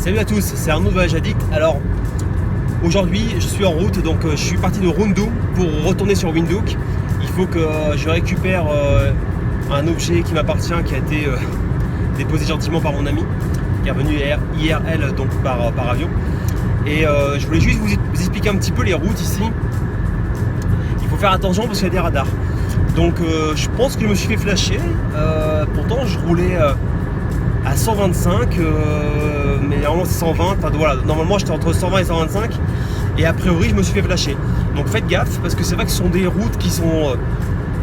Salut à tous, c'est Arnaud de Voyage Addict. Alors aujourd'hui je suis en route, donc je suis parti de Rundu pour retourner sur Windhoek. Il faut que je récupère un objet qui m'appartient, qui a été déposé gentiment par mon ami, qui est revenu IRL, donc par avion. Et je voulais juste vous expliquer un petit peu les routes ici. Il faut faire attention parce qu'il y a des radars. Donc je pense que je me suis fait flasher. Pourtant je roulais à 125, mais normalement c'est 120. Enfin voilà, normalement j'étais entre 120 et 125. Et a priori je me suis fait flasher. Donc faites gaffe parce que c'est vrai que ce sont des routes qui sont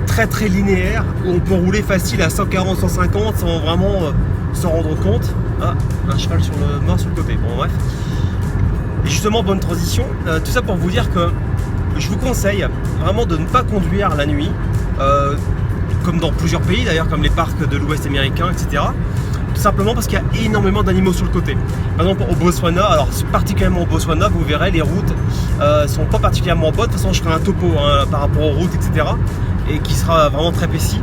très linéaires, où on peut rouler facile à 140, 150 sans vraiment s'en rendre compte. Ah, un cheval mort sur le côté. Bon bref. Et justement, bonne transition. Tout ça pour vous dire que je vous conseille vraiment de ne pas conduire la nuit, comme dans plusieurs pays d'ailleurs, comme les parcs de l'Ouest américain, etc. Tout simplement parce qu'il y a énormément d'animaux sur le côté. Par exemple au Botswana, alors particulièrement au Botswana, vous verrez les routes sont pas particulièrement bonnes. De toute façon je ferai un topo par rapport aux routes, etc. Et qui sera vraiment très précis.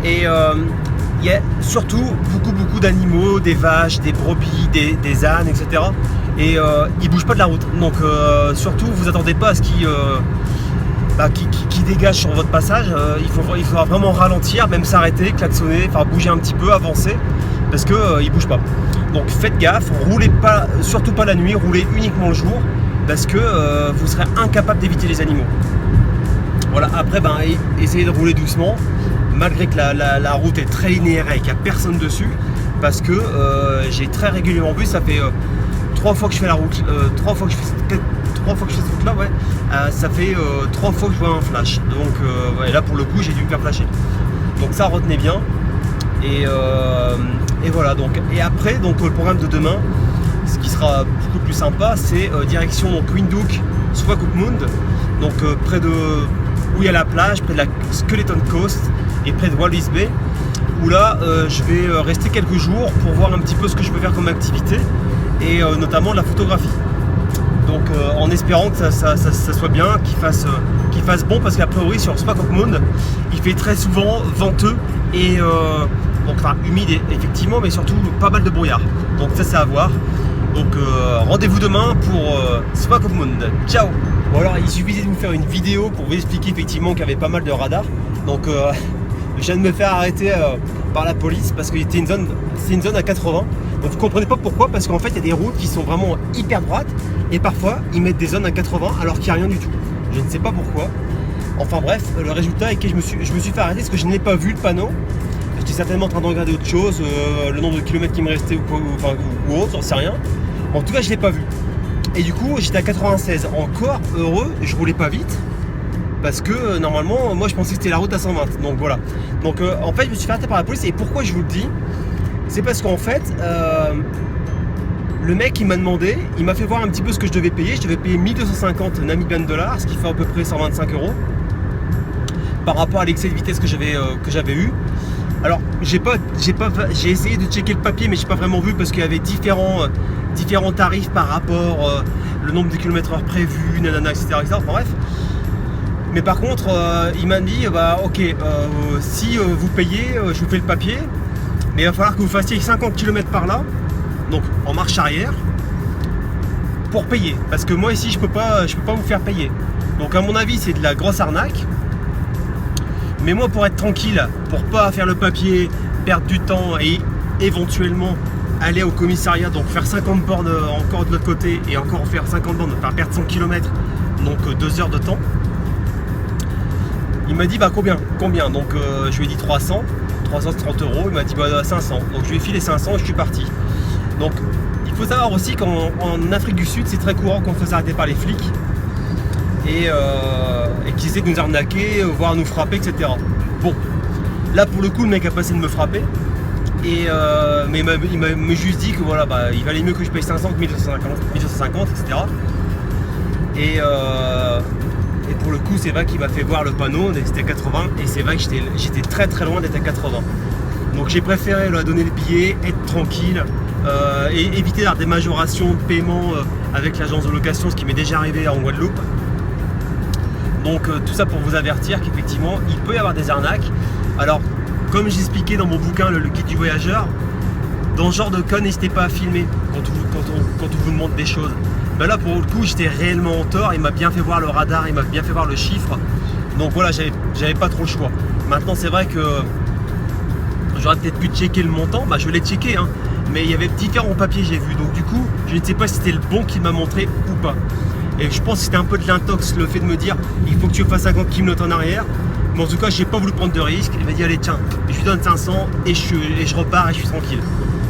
Et il y a surtout beaucoup d'animaux, des vaches, des brebis, des ânes, etc. Et ils bougent pas de la route. Donc surtout vous attendez pas à ce qu'ils dégagent sur votre passage. Il faudra vraiment ralentir, même s'arrêter, klaxonner, enfin bouger un petit peu, avancer, parce que ils bougent pas. Donc faites gaffe, roulez pas, surtout pas la nuit, roulez uniquement le jour, parce que vous serez incapable d'éviter les animaux. Voilà, après essayez de rouler doucement, malgré que la route est très linéaire et qu'il n'y a personne dessus, parce que j'ai très régulièrement vu, ça fait 3 fois que je fais la route, 3 fois que je fais cette route là, ouais, ça fait 3 fois que je vois un flash. Donc ouais, là pour le coup j'ai dû me faire flasher. Donc ça retenez bien. Et voilà, donc. Et après, donc le programme de demain, ce qui sera beaucoup plus sympa, c'est direction donc Windhoek, Swakopmund, donc près de où il y a la plage, près de la Skeleton Coast et près de Walvis Bay, où là je vais rester quelques jours pour voir un petit peu ce que je peux faire comme activité, et notamment la photographie. Donc en espérant que ça soit bien, qu'il fasse bon, parce qu'a priori sur Swakopmund il fait très souvent venteux et donc enfin humide effectivement, mais surtout pas mal de brouillard. Donc ça c'est à voir. Donc rendez-vous demain pour Swakopmund. Ciao. Bon alors il suffisait de vous faire une vidéo pour vous expliquer effectivement qu'il y avait pas mal de radars. Donc je viens de me faire arrêter par la police parce que c'est une zone à 80. Donc vous comprenez pas pourquoi, parce qu'en fait il y a des routes qui sont vraiment hyper droites et parfois ils mettent des zones à 80 alors qu'il n'y a rien du tout. Je ne sais pas pourquoi. Enfin bref, le résultat est que je me suis fait arrêter parce que je n'ai pas vu le panneau. J'étais certainement en train de regarder autre chose, le nombre de kilomètres qui me restait ou autre, j'en sais rien. En tout cas je ne l'ai pas vu. Et du coup j'étais à 96, encore heureux, je roulais pas vite. Parce que normalement moi je pensais que c'était la route à 120. Donc voilà. Donc en fait je me suis fait arrêter par la police. Et pourquoi je vous le dis? C'est parce qu'en fait le mec il m'a demandé, il m'a fait voir un petit peu ce que je devais payer. Je devais payer 1250 Namibian dollars, ce qui fait à peu près 125 € par rapport à l'excès de vitesse que j'avais eu. Alors j'ai essayé de checker le papier, mais j'ai pas vraiment vu parce qu'il y avait différents tarifs par rapport le nombre de kilomètres heure prévu, nanana, etc. Enfin bref. Mais par contre il m'a dit ok, si vous payez, je vous fais le papier, mais il va falloir que vous fassiez 50 km par là, donc en marche arrière, pour payer. Parce que moi ici je peux pas vous faire payer. Donc à mon avis c'est de la grosse arnaque. Mais moi pour être tranquille, pour pas faire le papier, perdre du temps et éventuellement aller au commissariat, donc faire 50 bornes encore de l'autre côté et encore faire 50 bornes, enfin perdre 100 km, donc 2 heures de temps. Il m'a dit combien, donc je lui ai dit 330 €, il m'a dit 500, donc je lui ai filé 500 et je suis parti. Donc il faut savoir aussi qu'en Afrique du Sud c'est très courant qu'on se fasse arrêter par les flics et qu'ils essaient de nous arnaquer, voire nous frapper, etc. Bon, là pour le coup le mec a passé de me frapper, et mais il m'a juste dit que voilà, il valait mieux que je paye 500 que 1250, etc. Et pour le coup c'est vrai qu'il m'a fait voir le panneau, c'était 80, et c'est vrai que j'étais très loin d'être à 80. Donc j'ai préféré leur donner le billet, être tranquille, et éviter d'avoir des majorations de paiement avec l'agence de location, ce qui m'est déjà arrivé en Guadeloupe. Donc tout ça pour vous avertir qu'effectivement il peut y avoir des arnaques. Alors comme j'expliquais dans mon bouquin le guide du voyageur, dans ce genre de cas n'hésitez pas à filmer. quand on vous demande des choses. Ben là pour le coup j'étais réellement en tort, il m'a bien fait voir le radar, il m'a bien fait voir le chiffre. Donc voilà, j'avais pas trop le choix. Maintenant c'est vrai que j'aurais peut-être pu checker le montant, bah je l'ai checké hein, mais il y avait différents papiers j'ai vu, donc du coup je ne sais pas si c'était le bon qu'il m'a montré ou pas. Et je pense que c'était un peu de l'intox, le fait de me dire il faut que tu fasses 50 km en arrière. Mais en tout cas j'ai pas voulu prendre de risque, il m'a dit allez tiens, je lui donne 500 et je repars et je suis tranquille.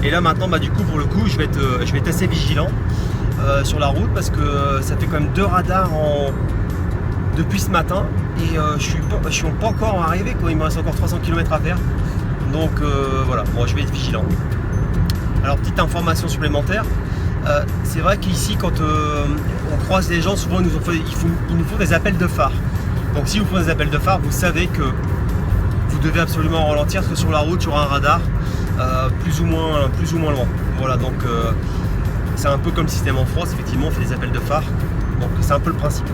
Et là maintenant bah du coup pour le coup je vais être assez vigilant sur la route parce que ça fait quand même 2 radars depuis ce matin et je suis pas encore arrivé quoi, il me reste encore 300 km à faire. Donc voilà, moi je vais être vigilant. Alors petite information supplémentaire, c'est vrai qu'ici quand on croise des gens, souvent ils nous font des appels de phare. Donc si vous faites des appels de phare, vous savez que vous devez absolument ralentir parce que sur la route, il y aura un radar plus ou moins loin. Voilà, donc c'est un peu comme le système en France, effectivement on fait des appels de phare. Donc c'est un peu le principe.